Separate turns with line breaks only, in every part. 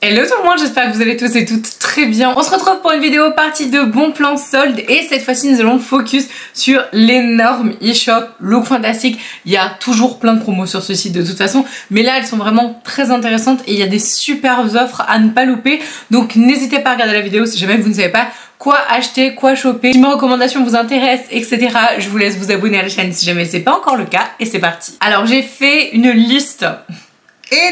Hello tout le monde, j'espère que vous allez tous et toutes très bien. On se retrouve pour une vidéo partie de bons plans soldes et cette fois-ci nous allons focus sur l'énorme e-shop Look Fantastic. Il y a toujours plein de promos sur ce site de toute façon, mais là elles sont vraiment très intéressantes et il y a des superbes offres à ne pas louper. Donc n'hésitez pas à regarder la vidéo si jamais vous ne savez pas quoi acheter, quoi choper, si mes recommandations vous intéressent, etc. Je vous laisse vous abonner à la chaîne si jamais c'est pas encore le cas et c'est parti. Alors j'ai fait une liste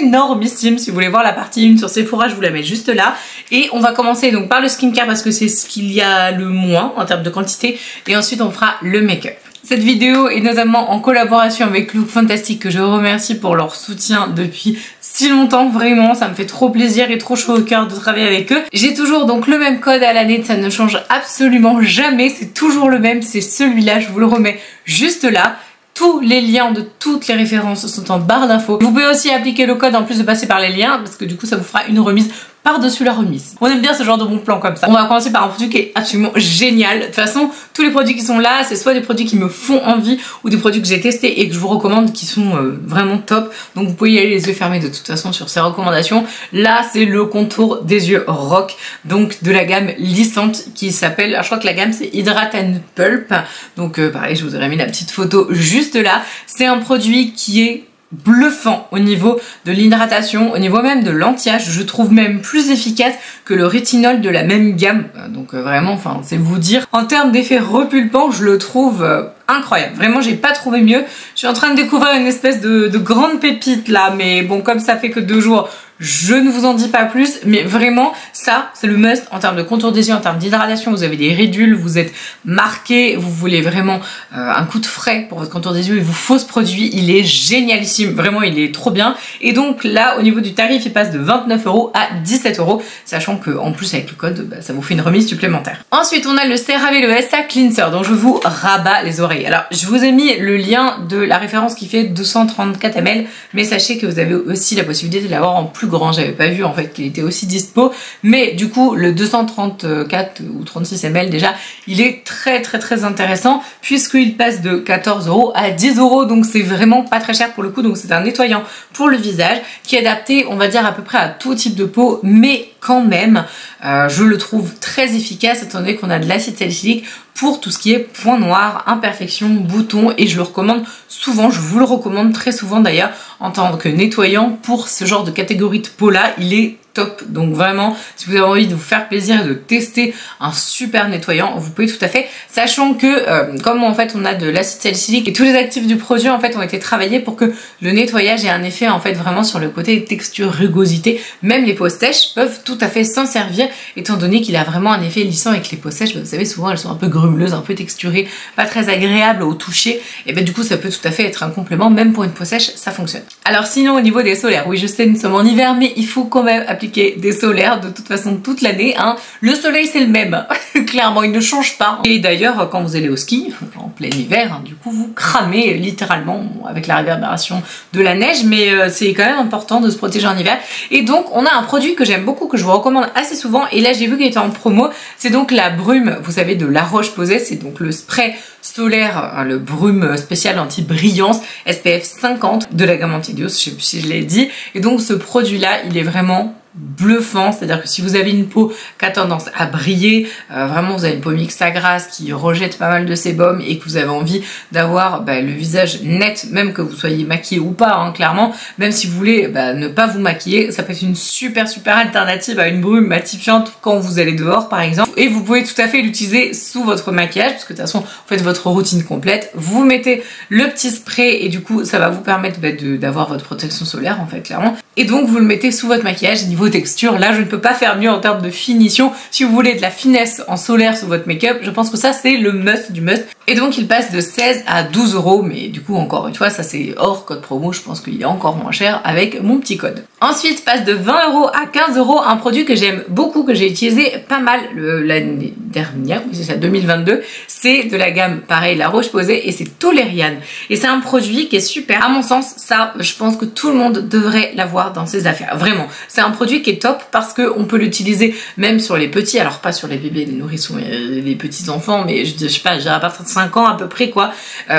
énormissime. Si vous voulez voir la partie 1 sur Sephora, je vous la mets juste là. Et on va commencer donc par le skincare parce que c'est ce qu'il y a le moins en termes de quantité. Et ensuite on fera le make-up. Cette vidéo est notamment en collaboration avec Look Fantastic que je remercie pour leur soutien depuis si longtemps. Vraiment, ça me fait trop plaisir et trop chaud au cœur de travailler avec eux. J'ai toujours donc le même code à l'année, ça ne change absolument jamais. C'est toujours le même, c'est celui-là. Je vous le remets juste là. Tous les liens de toutes les références sont en barre d'infos. Vous pouvez aussi appliquer le code en plus de passer par les liens parce que du coup ça vous fera une remise par-dessus la remise. On aime bien ce genre de bon plan comme ça. On va commencer par un produit qui est absolument génial. De toute façon, tous les produits qui sont là, c'est soit des produits qui me font envie ou des produits que j'ai testés et que je vous recommande qui sont vraiment top. Donc vous pouvez y aller les yeux fermés de toute façon sur ces recommandations. Là, c'est le contour des yeux rock, donc de la gamme lissante qui s'appelle, je crois que la gamme c'est Hydrate and Pulp. Donc pareil, je vous aurais mis la petite photo juste là. C'est un produit qui est bluffant au niveau de l'hydratation, au niveau même de l'anti-âge. Je trouve même plus efficace que le rétinol de la même gamme. Donc vraiment, enfin, c'est vous dire. En termes d'effet repulpant, je le trouve incroyable. Vraiment, j'ai pas trouvé mieux. Je suis en train de découvrir une espèce de grande pépite là, mais bon, comme ça fait que 2 jours, je ne vous en dis pas plus, mais vraiment, ça, c'est le must en termes de contour des yeux, en termes d'hydratation. Vous avez des ridules, vous êtes marqué, vous voulez vraiment un coup de frais pour votre contour des yeux, il vous faut ce produit, il est génialissime, vraiment, il est trop bien. Et donc là, au niveau du tarif, il passe de 29 € à 17 €, sachant que en plus avec le code, ça vous fait une remise supplémentaire. Ensuite, on a le CeraVe, le SA Cleanser, dont je vous rabats les oreilles. Alors, je vous ai mis le lien de la référence qui fait 234 ml, mais sachez que vous avez aussi la possibilité de l'avoir en plus grand. J'avais pas vu en fait qu'il était aussi dispo, mais du coup le 234 ou 36 ml déjà, il est très intéressant puisqu'il passe de 14 € à 10 €, donc c'est vraiment pas très cher pour le coup. Donc c'est un nettoyant pour le visage qui est adapté, on va dire, à peu près à tout type de peau, mais quand même je le trouve très efficace étant donné qu'on a de l'acide salicylique pour tout ce qui est points noirs, imperfections, boutons, et je le recommande souvent, je vous le recommande très souvent d'ailleurs en tant que nettoyant pour ce genre de catégorie de peau là, il est top. Donc vraiment, si vous avez envie de vous faire plaisir et de tester un super nettoyant, vous pouvez tout à fait, sachant que comme en fait on a de l'acide salicylique et tous les actifs du produit en fait ont été travaillés pour que le nettoyage ait un effet en fait vraiment sur le côté texture, rugosité. Même les peaux sèches peuvent tout à fait s'en servir étant donné qu'il a vraiment un effet lissant. Avec les peaux sèches, vous savez, souvent elles sont un peu grumeleuses, un peu texturées, pas très agréables au toucher, et ben du coup ça peut tout à fait être un complément, même pour une peau sèche ça fonctionne. Alors sinon au niveau des solaires, oui je sais nous sommes en hiver, mais il faut quand même appliquer des solaires de toute façon toute l'année, hein. Le soleil c'est le même, clairement il ne change pas. Et d'ailleurs quand vous allez au ski, en plein hiver, hein, du coup vous cramez littéralement avec la réverbération de la neige, mais c'est quand même important de se protéger en hiver. Et donc on a un produit que j'aime beaucoup, que je vous recommande assez souvent, et là j'ai vu qu'il était en promo, c'est donc la brume, vous savez, de La Roche-Posay, c'est donc le spray solaire, hein, le brume spécial anti-brillance SPF 50 de la gamme Antidios, je sais plus si je l'ai dit. Et donc ce produit là il est vraiment bluffant, c'est-à-dire que si vous avez une peau qui a tendance à briller, vraiment vous avez une peau mixte à grasse qui rejette pas mal de sébum et que vous avez envie d'avoir le visage net, même que vous soyez maquillé ou pas, hein, clairement, même si vous voulez ne pas vous maquiller, ça peut être une super alternative à une brume matifiante quand vous allez dehors par exemple. Et vous pouvez tout à fait l'utiliser sous votre maquillage parce que de toute façon vous faites votre routine complète, vous mettez le petit spray et du coup ça va vous permettre d'avoir votre protection solaire en fait, clairement. Et donc vous le mettez sous votre maquillage. Niveau texture, là je ne peux pas faire mieux en termes de finition. Si vous voulez de la finesse en solaire sous votre make-up, je pense que ça c'est le must du must. Et donc il passe de 16 à 12 €, mais du coup encore une fois ça c'est hors code promo, je pense qu'il est encore moins cher avec mon petit code. Ensuite passe de 20 € à 15 €, un produit que j'aime beaucoup, que j'ai utilisé pas mal l'année dernière, oui c'est ça, 2022, c'est de la gamme pareil La Roche-Posay et c'est Toleriane. Et c'est un produit qui est super, à mon sens ça je pense que tout le monde devrait l'avoir dans ses affaires, vraiment. C'est un produit qui est top parce qu'on peut l'utiliser même sur les petits, alors pas sur les bébés, les nourrissons et les petits enfants, mais je sais pas, à partir de 5 ans à peu près quoi.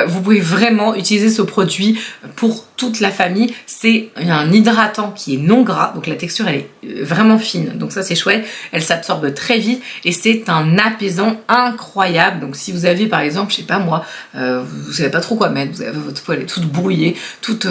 Vous pouvez vraiment utiliser ce produit pour toute la famille. C'est un hydratant qui est non gras, donc la texture elle est vraiment fine, donc ça c'est chouette, elle s'absorbe très vite et c'est un apaisant incroyable. Donc si vous avez par exemple, je sais pas moi, vous savez pas trop quoi mettre, vous avez votre peau elle est toute brouillée, toute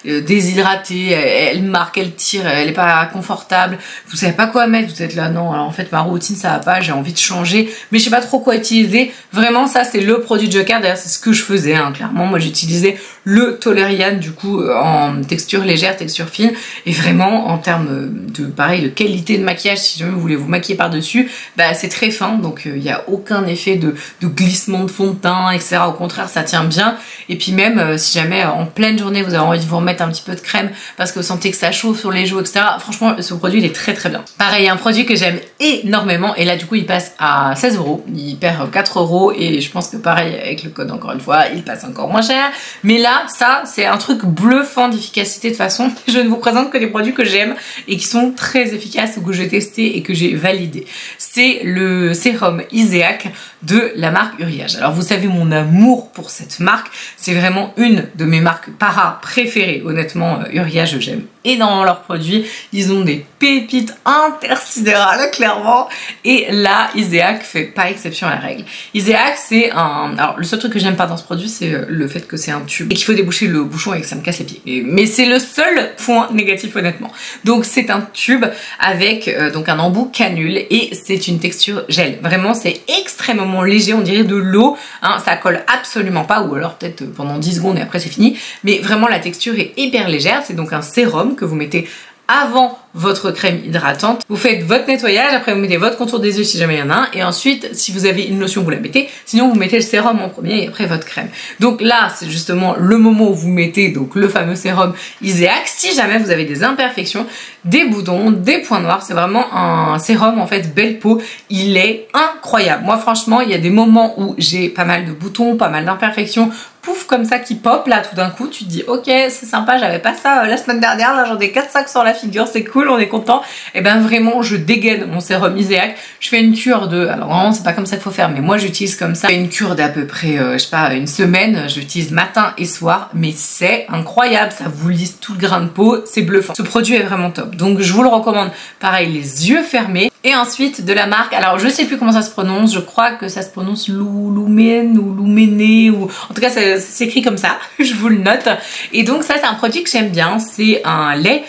déshydratée, elle marque, elle tire, elle est pas confortable, vous savez pas quoi mettre, vous êtes là non, alors en fait ma routine ça va pas, j'ai envie de changer, mais je sais pas trop quoi utiliser. Vraiment ça c'est le produit de Joker, d'ailleurs c'est ce que je faisais, hein. Clairement moi j'utilisais le Toleriane du coup en texture légère, texture fine, et vraiment en termes de pareil de qualité de maquillage, si jamais vous voulez vous maquiller par dessus, bah c'est très fin, donc il n'y a aucun effet de glissement de fond de teint, etc. Au contraire ça tient bien. Et puis même si jamais en pleine journée vous avez envie de vous remettre un petit peu de crème parce que vous sentez que ça chauffe sur les joues, etc. Franchement ce produit il est très très bien. Pareil un produit que j'aime énormément, et là du coup il passe à 16 €, il perd 4 €, et je pense que pareil avec le code encore une fois il passe encore moins cher. Mais là ça c'est un truc bluffant d'efficacité. De toute façon je ne vous présente que des produits que j'aime et qui sont très efficaces ou que j'ai testé et que j'ai validé. C'est le sérum Iseak de la marque Uriage. Alors vous savez mon amour pour cette marque, c'est vraiment une de mes marques para préférées. Honnêtement Uriage j'aime énormément leurs produits, ils ont des pépites intersidérales clairement, et là Iseak fait pas exception à la règle. Iseak c'est un... Alors le seul truc que j'aime pas dans ce produit c'est le fait que c'est un tube et qu'il faut déboucher le bouchon et que ça me casse les pieds. Mais c'est le seul point négatif honnêtement. Donc c'est un tube avec donc un embout canule et c'est une texture gel. Vraiment c'est extrêmement léger, on dirait de l'eau, hein, ça colle absolument pas, ou alors peut-être pendant 10 secondes et après c'est fini. Mais vraiment la texture est hyper légère, c'est donc un sérum que vous mettez avant votre crème hydratante. Vous faites votre nettoyage, après vous mettez votre contour des yeux si jamais il y en a un, et ensuite si vous avez une lotion vous la mettez, sinon vous mettez le sérum en premier et après votre crème. Donc là c'est justement le moment où vous mettez donc le fameux sérum Iseak. Si jamais vous avez des imperfections, des boutons, des points noirs, c'est vraiment un sérum en fait belle peau, il est incroyable. Moi franchement il y a des moments où j'ai pas mal de boutons, pas mal d'imperfections, pouf comme ça qui pop, là tout d'un coup tu te dis ok c'est sympa, j'avais pas ça la semaine dernière, là j'en ai 4-5 sur la figure, c'est cool, on est content. Et ben vraiment je dégaine mon sérum Iseak, je fais une cure de, alors vraiment c'est pas comme ça qu'il faut faire, mais moi j'utilise comme ça, je fais une cure d'à peu près je sais pas une semaine, j'utilise matin et soir, mais c'est incroyable, ça vous lisse tout le grain de peau, c'est bluffant. Ce produit est vraiment top, donc je vous le recommande, pareil les yeux fermés. Et ensuite de la marque, alors je sais plus comment ça se prononce, je crois que ça se prononce Lumen ou Lumene, ou en tout cas ça s'écrit comme ça, je vous le note. Et donc ça c'est un produit que j'aime bien, c'est un lait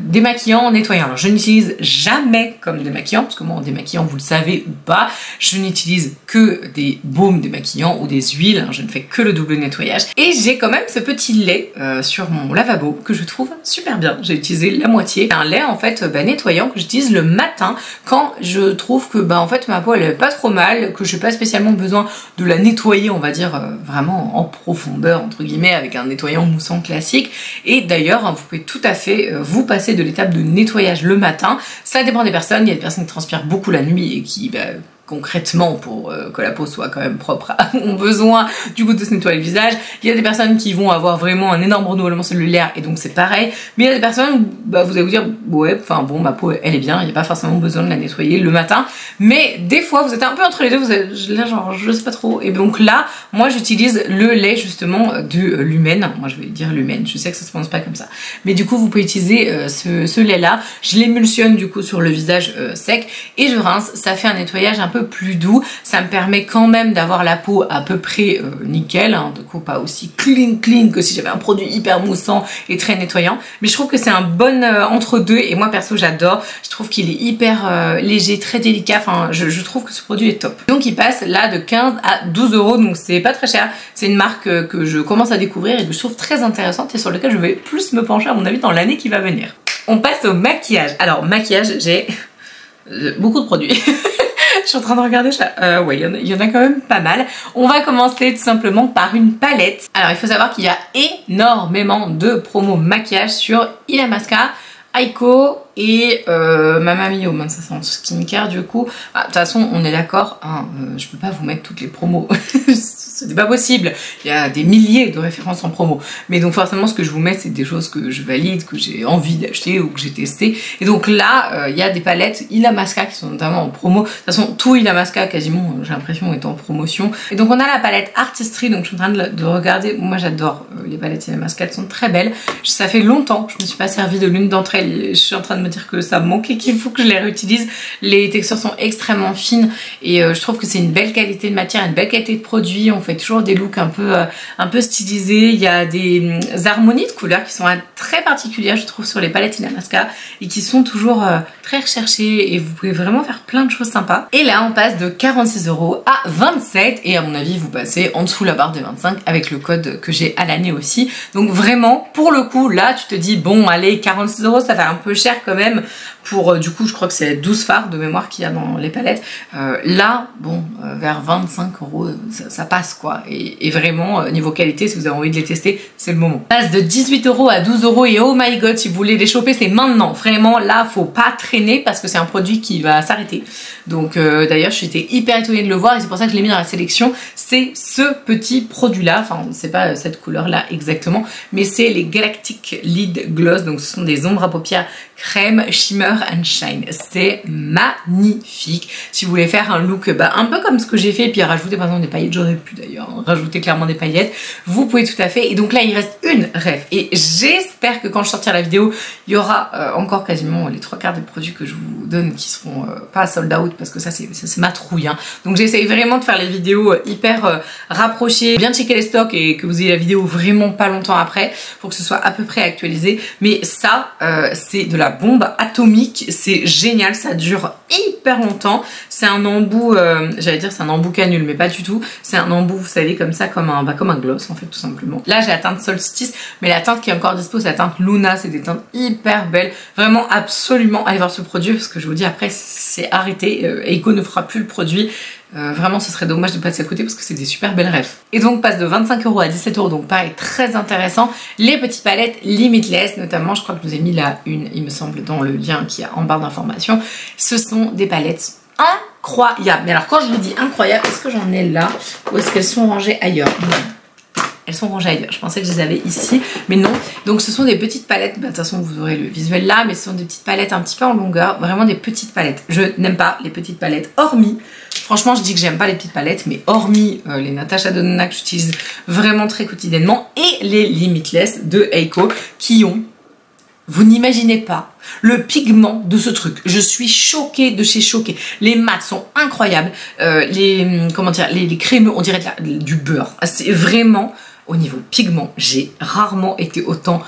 démaquillant nettoyant. Alors je n'utilise jamais comme démaquillant, parce que moi en démaquillant vous le savez ou pas, je n'utilise que des baumes démaquillants ou des huiles, hein, je ne fais que le double nettoyage. Et j'ai quand même ce petit lait sur mon lavabo que je trouve super bien, j'ai utilisé la moitié. C'est un lait en fait nettoyant que j'utilise le matin quand je trouve que en fait ma peau elle est pas trop mal, que je n'ai pas spécialement besoin de la nettoyer on va dire vraiment en profondeur entre guillemets avec un nettoyant moussant classique. Et d'ailleurs vous pouvez tout à fait vous passer de l'étape de nettoyage le matin, ça dépend des personnes, il y a des personnes qui transpirent beaucoup la nuit et qui concrètement pour que la peau soit quand même propre ont besoin du coup de se nettoyer le visage. Il y a des personnes qui vont avoir vraiment un énorme renouvellement cellulaire et donc c'est pareil, mais il y a des personnes vous allez vous dire ouais enfin bon ma peau elle est bien, il n'y a pas forcément besoin de la nettoyer le matin, mais des fois vous êtes un peu entre les deux, vous êtes là genre je sais pas trop, et donc là moi j'utilise le lait justement de Lumen, moi je vais dire Lumen, je sais que ça se prononce pas comme ça, mais du coup vous pouvez utiliser ce lait là, je l'émulsionne du coup sur le visage sec et je rince, ça fait un nettoyage un peu plus doux, ça me permet quand même d'avoir la peau à peu près nickel, hein, du coup pas aussi clean que si j'avais un produit hyper moussant et très nettoyant, mais je trouve que c'est un bon entre deux et moi perso j'adore, je trouve qu'il est hyper léger, très délicat, enfin je trouve que ce produit est top. Donc il passe là de 15 à 12 €, donc c'est pas très cher, c'est une marque que je commence à découvrir et que je trouve très intéressante et sur laquelle je vais plus me pencher à mon avis dans l'année qui va venir. On passe au maquillage. Alors maquillage, j'ai beaucoup de produits. Je suis en train de regarder ça. Ouais, il y en a quand même pas mal. On va commencer tout simplement par une palette. Alors il faut savoir qu'il y a énormément de promos maquillage sur Illamasqua, Aiko, et Mamma Mia, ça c'est en skincare du coup. De toute façon on est d'accord, hein, je peux pas vous mettre toutes les promos, c'est pas possible, il y a des milliers de références en promo, mais donc forcément ce que je vous mets c'est des choses que je valide, que j'ai envie d'acheter ou que j'ai testé. Et donc là il y a des palettes Illamasqua qui sont notamment en promo. De toute façon tout Illamasqua quasiment j'ai l'impression est en promotion. Et donc on a la palette Artistry, donc je suis en train de regarder, moi j'adore les palettes Illamasqua, elles sont très belles. Ça fait longtemps que je me suis pas servi de l'une d'entre elles, je suis en train de me dire que ça me manquait, qu'il faut que je les réutilise. Les textures sont extrêmement fines et je trouve que c'est une belle qualité de matière, une belle qualité de produit. On fait toujours des looks un peu stylisés. Il y a des harmonies de couleurs qui sont très particulières je trouve sur les palettes Illamasqua et qui sont toujours très recherchées et vous pouvez vraiment faire plein de choses sympas. Et là on passe de 46 € à 27 et à mon avis vous passez en dessous la barre des 25 avec le code que j'ai à l'année aussi. Donc vraiment pour le coup là tu te dis bon allez 46 € ça fait un peu cher quand même pour du coup je crois que c'est 12 fards de mémoire qu'il y a dans les palettes. Là bon vers 25 € ça passe quoi et vraiment niveau qualité si vous avez envie de les tester c'est le moment. Passe de 18 € à 12 € et oh my god si vous voulez les choper c'est maintenant, vraiment là faut pas traîner parce que c'est un produit qui va s'arrêter. Donc d'ailleurs j'étais hyper étonnée de le voir et c'est pour ça que je l'ai mis dans la sélection. C'est ce petit produit là, enfin c'est pas cette couleur là exactement mais c'est les Galactic Lid Gloss, donc ce sont des ombres à paupières crème shimmer and shine. C'est magnifique si vous voulez faire un look un peu comme ce que j'ai fait et puis rajouter par exemple des paillettes, j'aurais pu d'ailleurs rajouter clairement des paillettes, vous pouvez tout à fait. Et donc là il reste une ref et j'espère que quand je sortirai la vidéo il y aura encore quasiment les 3/4 des produits que je vous donne qui seront pas sold out parce que ça c'est ma trouille hein. Donc j'essaye vraiment de faire les vidéos hyper rapprochées, bien checker les stocks et que vous ayez la vidéo vraiment pas longtemps après pour que ce soit à peu près actualisé. Mais ça c'est de la bombe atomique, c'est génial, ça dure hyper longtemps. C'est un embout, j'allais dire c'est un embout canule mais pas du tout, c'est un embout vous savez comme ça, comme un gloss en fait tout simplement. Là j'ai la teinte Solstice mais la teinte qui est encore dispo c'est la teinte Luna, c'est des teintes hyper belles, vraiment absolument allez voir ce produit parce que je vous dis après c'est arrêté, Eiko ne fera plus le produit. Vraiment ce serait dommage de passer à côté parce que c'est des super belles refs. Et donc passe de 25 € à 17 €, donc pareil très intéressant. Les petites palettes Limitless notamment, je crois que je vous ai mis là une il me semble dans le lien qui a en barre d'informations. Ce sont des palettes incroyables. Mais alors quand je vous dis incroyable, est-ce que j'en ai là ou est-ce qu'elles sont rangées ailleurs? Elles sont rangées ailleurs, je pensais que je les avais ici, mais non. Donc ce sont des petites palettes, de toute façon vous aurez le visuel là, mais ce sont des petites palettes un petit peu en longueur, vraiment des petites palettes. Je n'aime pas les petites palettes, hormis, franchement je dis que j'aime pas les petites palettes, mais hormis les Natasha Denona que j'utilise vraiment très quotidiennement, et les Limitless de Eiko qui ont, vous n'imaginez pas le pigment de ce truc. Je suis choquée de chez choquée. Les mats sont incroyables, les crémeux, on dirait du beurre. C'est vraiment... Au niveau pigment, j'ai rarement été autant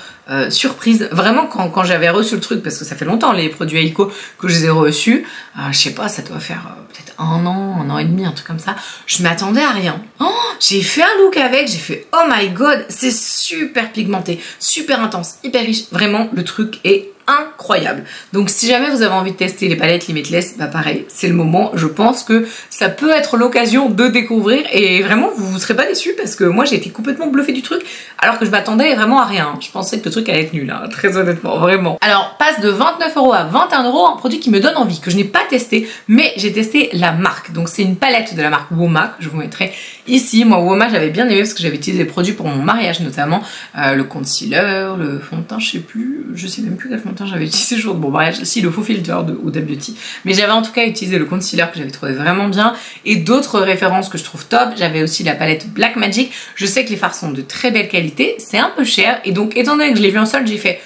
surprise. Vraiment quand j'avais reçu le truc, parce que ça fait longtemps les produits Eiko que je les ai reçus, je sais pas, ça doit faire peut-être un an et demi, un truc comme ça. Je m'attendais à rien. Oh, j'ai fait un look avec, j'ai fait oh my god, c'est super pigmenté, super intense, hyper riche. Vraiment, le truc est incroyable. Donc si jamais vous avez envie de tester les palettes Limitless, bah pareil, c'est le moment. Je pense que ça peut être l'occasion de découvrir et vraiment vous ne serez pas déçus parce que moi j'ai été complètement bluffée du truc alors que je m'attendais vraiment à rien. Je pensais que le truc allait être nul, hein, très honnêtement, vraiment. Alors passe de 29 € à 21 €, un produit qui me donne envie, que je n'ai pas testé, mais j'ai testé la marque. Donc c'est une palette de la marque Woma que je vous mettrai ici. Moi Woma j'avais bien aimé parce que j'avais utilisé des produits pour mon mariage notamment, le concealer, le fond de teint, je sais même plus quel fond de teint j'avais utilisé le jour de mon mariage, si le faux filter de Huda Beauty, mais j'avais en tout cas utilisé le concealer que j'avais trouvé vraiment bien et d'autres références que je trouve top. J'avais aussi la palette Black Magic. Je sais que les fards sont de très belle qualité, c'est un peu cher et donc étant donné que je l'ai vu en solde, j'ai fait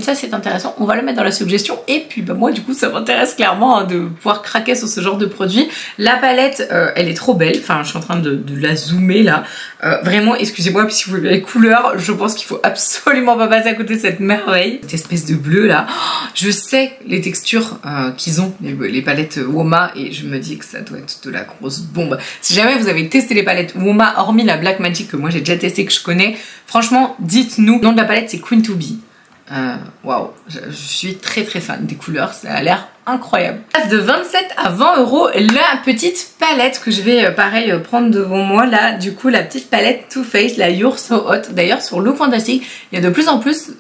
ça c'est intéressant, on va le mettre dans la suggestion. Et puis bah moi du coup ça m'intéresse clairement hein, de pouvoir craquer sur ce genre de produit. La palette elle est trop belle, enfin je suis en train de la zoomer là, vraiment excusez-moi, puis si vous voulez les couleurs, je pense qu'il faut absolument pas passer à côté de cette merveille, cette espèce de bleu là. Je sais les textures qu'ils ont, les palettes Woma, et je me dis que ça doit être de la grosse bombe. Si jamais vous avez testé les palettes Woma, hormis la Black Magic que moi j'ai déjà testé, que je connais, franchement dites-nous. Le nom de la palette c'est Queen to Be. Waouh, je suis très fan des couleurs, ça a l'air incroyable. De 27 à 20 euros, la petite palette que je vais pareil prendre devant moi là, du coup la petite palette Too Faced, la You're So Hot. D'ailleurs sur Look Fantastic, il y a de plus en plus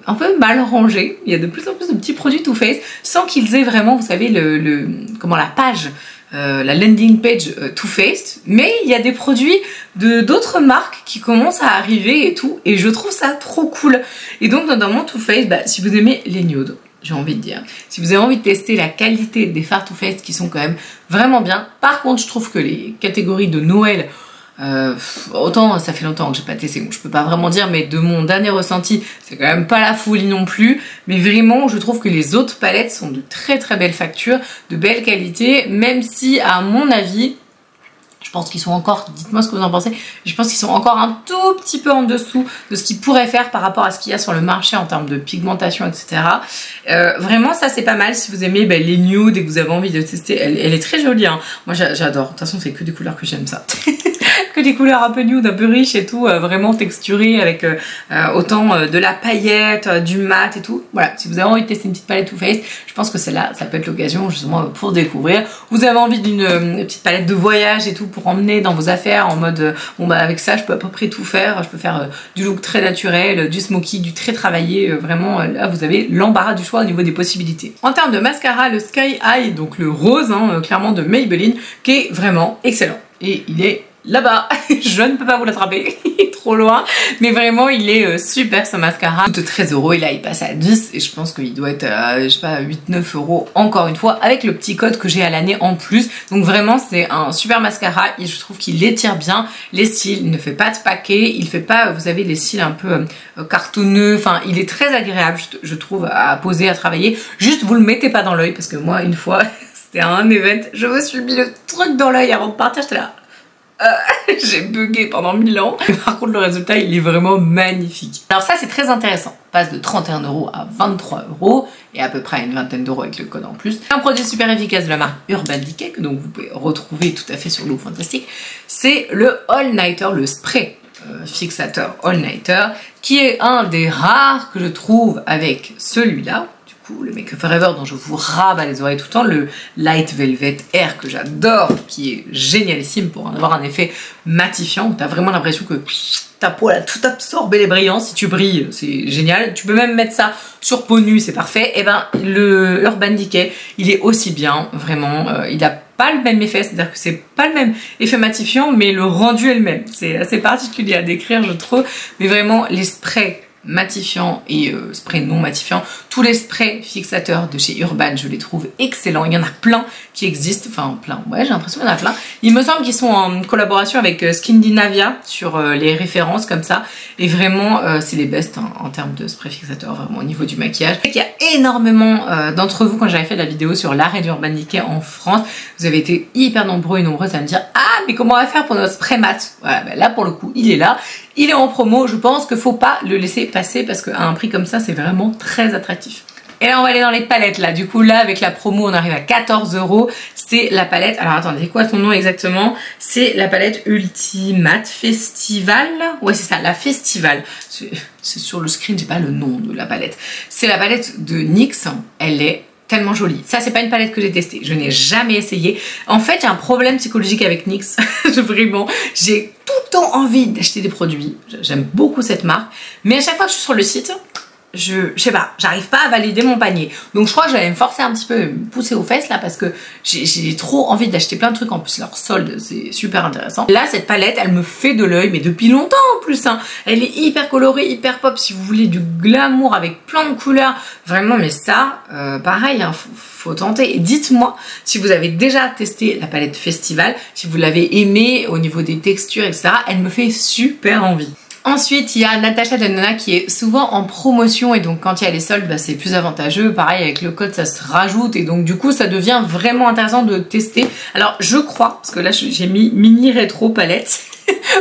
un peu mal rangé, il y a de plus en plus de petits produits Too Faced sans qu'ils aient vraiment, vous savez, la page. La landing page Too Faced, mais il y a des produits de d'autres marques qui commencent à arriver et tout, et je trouve ça trop cool. Et donc notamment Too Faced, bah, si vous aimez les nudes, j'ai envie de dire, si vous avez envie de tester la qualité des fards Too Faced qui sont quand même vraiment bien. Par contre je trouve que les catégories de Noël, autant ça fait longtemps que j'ai pas testé, donc je peux pas vraiment dire, mais de mon dernier ressenti, c'est quand même pas la folie non plus. Mais vraiment, je trouve que les autres palettes sont de très belles factures, de belle qualité, même si à mon avis, je pense qu'ils sont encore, dites-moi ce que vous en pensez, je pense qu'ils sont encore un tout petit peu en dessous de ce qu'ils pourraient faire par rapport à ce qu'il y a sur le marché en termes de pigmentation, etc. Vraiment, ça c'est pas mal si vous aimez les nudes et que vous avez envie de tester. Elle est très jolie, hein. Moi j'adore. De toute façon, c'est que des couleurs que j'aime, ça. Que des couleurs un peu nude, un peu riches et tout, vraiment texturées avec autant de la paillette, du mat et tout. Voilà, si vous avez envie de tester une petite palette Too Faced, je pense que celle-là, ça peut être l'occasion justement pour découvrir. Vous avez envie d'une petite palette de voyage et tout pour emmener dans vos affaires en mode bon bah avec ça je peux à peu près tout faire. Je peux faire du look très naturel, du smoky, du très travaillé. Vraiment là vous avez l'embarras du choix au niveau des possibilités. En termes de mascara, le Sky High, donc le rose, hein, clairement de Maybelline, qui est vraiment excellent. Et il est là-bas, je ne peux pas vous l'attraper, il est trop loin, mais vraiment il est super ce mascara. Il coûte 13 euros et là il passe à 10 et je pense qu'il doit être à, je sais pas, 8-9 euros encore une fois avec le petit code que j'ai à l'année en plus. Donc vraiment c'est un super mascara et je trouve qu'il étire bien les cils, il ne fait pas de paquet, il fait pas, vous savez, les cils un peu cartonneux, enfin il est très agréable je trouve à poser, à travailler. Juste vous le mettez pas dans l'œil parce que moi une fois c'était un event, je me suis mis le truc dans l'œil avant de partir, j'étais là. J'ai bugué pendant 1000 ans. Par contre le résultat il est vraiment magnifique. Alors ça c'est très intéressant. On passe de 31 euros à 23 euros et à peu près à une vingtaine d'euros avec le code en plus. Un produit super efficace de la marque Urban Decay que donc vous pouvez retrouver tout à fait sur Look Fantastic. C'est le All Nighter, le spray fixateur All Nighter, qui est un des rares que je trouve avec celui-là. Le Make Up Forever dont je vous rabats les oreilles tout le temps, le Light Velvet Air que j'adore, qui est génialissime pour avoir un effet matifiant. Tu as vraiment l'impression que ta peau a tout absorbé les brillants. Si tu brilles, c'est génial. Tu peux même mettre ça sur peau nue, c'est parfait. Et ben le Urban Decay, il est aussi bien, vraiment. Il a pas le même effet, c'est-à-dire que c'est pas le même effet matifiant, mais le rendu est le même. C'est assez particulier à décrire, je trouve. Mais vraiment, les sprays matifiant et spray non matifiant, tous les sprays fixateurs de chez Urban je les trouve excellents. Il y en a plein qui existent, enfin plein, ouais j'ai l'impression qu'il y en a plein. Il me semble qu'ils sont en collaboration avec Skindinavia sur les références comme ça et vraiment c'est les best hein, en termes de spray fixateur vraiment au niveau du maquillage. Il y a énormément d'entre vous, quand j'avais fait la vidéo sur l'arrêt d'Urban Decay en France, vous avez été hyper nombreux et nombreuses à me dire ah mais comment on va faire pour notre spray mat. Voilà, ben là pour le coup il est là, il est en promo, je pense qu'il faut pas le laisser passer parce qu'à un prix comme ça c'est vraiment très attractif. Et là on va aller dans les palettes là, du coup là avec la promo on arrive à 14 euros. C'est la palette, alors attendez, quoi ton nom exactement? C'est la palette Ultimate Festival, ouais c'est ça, la Festival, c'est sur le screen, j'ai pas le nom de la palette. C'est la palette de NYX, elle est tellement jolie. Ça c'est pas une palette que j'ai testée, je n'ai jamais essayé. En fait j'ai un problème psychologique avec NYX, vraiment, j'ai tout le temps envie d'acheter des produits, j'aime beaucoup cette marque, mais à chaque fois que je suis sur le site, je sais pas, j'arrive pas à valider mon panier. Donc je crois que j'allais me forcer un petit peu, me pousser aux fesses là parce que j'ai trop envie d'acheter plein de trucs. En plus leur solde c'est super intéressant. Là cette palette elle me fait de l'œil mais depuis longtemps en plus hein. Elle est hyper colorée, hyper pop si vous voulez du glamour avec plein de couleurs. Vraiment mais ça pareil hein, faut tenter. Et dites-moi si vous avez déjà testé la palette Festival, si vous l'avez aimée au niveau des textures etc. Elle me fait super envie. Ensuite, il y a Natasha Denona qui est souvent en promotion et donc quand il y a les soldes, bah, c'est plus avantageux. Pareil, avec le code, ça se rajoute et donc du coup, ça devient vraiment intéressant de tester. Alors, je crois, parce que là, j'ai mis mini rétro palette,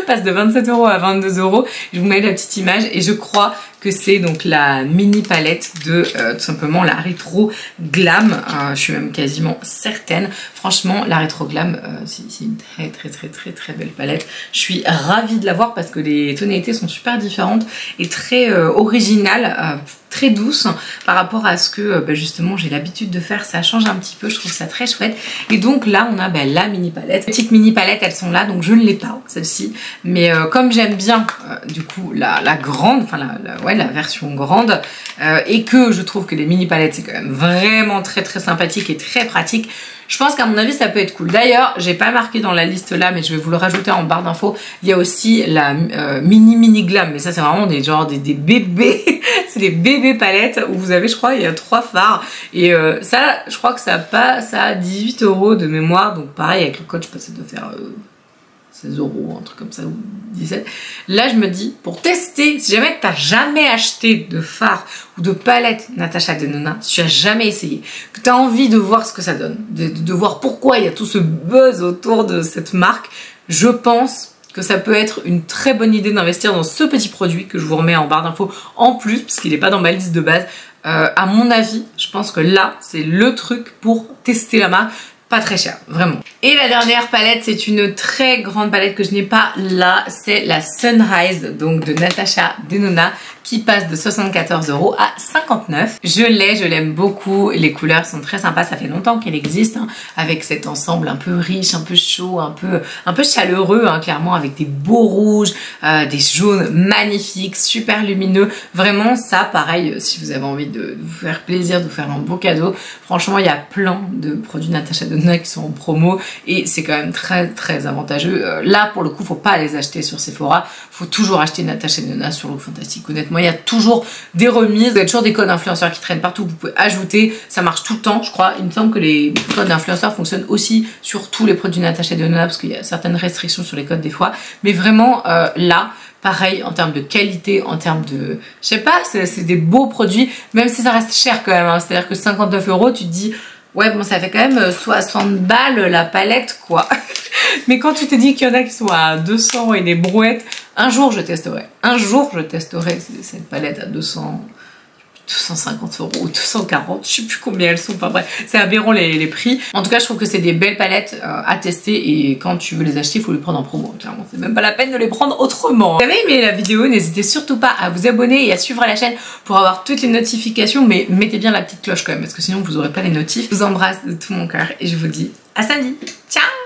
passe de 27 euros à 22 euros. Je vous mets la petite image et je crois que c'est donc la mini palette de tout simplement la Retro Glam. Je suis même quasiment certaine. Franchement, la Retro Glam, c'est une très belle palette. Je suis ravie de l'avoir parce que les tonalités sont super différentes et très originales. Très douce par rapport à ce que justement j'ai l'habitude de faire. Ça change un petit peu, je trouve ça très chouette. Et donc là on a la mini palette. Les petites mini palettes, elles sont là, donc je ne l'ai pas celle-ci, mais comme j'aime bien du coup la grande, enfin la version grande, et que je trouve que les mini palettes c'est quand même vraiment très sympathique et très pratique, je pense qu'à mon avis ça peut être cool. D'ailleurs j'ai pas marqué dans la liste là, mais je vais vous le rajouter en barre d'infos, il y a aussi la mini glam, mais ça c'est vraiment des bébés c'est des bébés palettes où vous avez, je crois, il y a 3 fards, et ça je crois que ça a 18 € de mémoire, donc pareil avec le code je pense que ça doit faire 16 €, un truc comme ça, ou 17. Là je me dis, pour tester, si jamais tu n'as jamais acheté de fard ou de palette Natasha Denona, si tu n'as jamais essayé, que tu as envie de voir ce que ça donne, de voir pourquoi il y a tout ce buzz autour de cette marque, je pense que ça peut être une très bonne idée d'investir dans ce petit produit que je vous remets en barre d'infos en plus, parce qu'il n'est pas dans ma liste de base. À mon avis, je pense que là, c'est le truc pour tester la marque. Pas très cher, vraiment. Et la dernière palette, c'est une très grande palette que je n'ai pas là, c'est la Sunrise, donc de Natasha Denona, qui passe de 74 € à 59. Je l'aime beaucoup, les couleurs sont très sympas, ça fait longtemps qu'elle existe, hein, avec cet ensemble un peu riche, un peu chaud, un peu chaleureux, hein, clairement, avec des beaux rouges, des jaunes magnifiques, super lumineux. Vraiment, ça, pareil, si vous avez envie de vous faire plaisir, de vous faire un beau cadeau, franchement, il y a plein de produits Natasha Denona qui sont en promo et c'est quand même très avantageux. Là, pour le coup, faut pas les acheter sur Sephora, faut toujours acheter Natasha Denona sur Look Fantastic. Honnêtement, il y a toujours des remises, il y a toujours des codes influenceurs qui traînent partout, vous pouvez ajouter, ça marche tout le temps, je crois. Il me semble que les codes influenceurs fonctionnent aussi sur tous les produits Natasha Denona parce qu'il y a certaines restrictions sur les codes des fois, mais vraiment là, pareil en termes de qualité, en termes de... Je sais pas, c'est des beaux produits, même si ça reste cher quand même, hein. C'est-à-dire que 59 €, tu te dis... Ouais, bon, ça fait quand même 60 balles la palette, quoi. Mais quand tu te dis qu'il y en a qui sont à 200 et des brouettes, un jour je testerai. Un jour je testerai cette palette à 250 € ou 240, je sais plus combien elles sont, enfin bref, c'est aberrant les prix. En tout cas, je trouve que c'est des belles palettes à tester et quand tu veux les acheter, il faut les prendre en promo, clairement. C'est même pas la peine de les prendre autrement. Si vous avez aimé la vidéo, n'hésitez surtout pas à vous abonner et à suivre la chaîne pour avoir toutes les notifications, mais mettez bien la petite cloche quand même, parce que sinon vous aurez pas les notifs. Je vous embrasse de tout mon cœur et je vous dis à samedi. Ciao!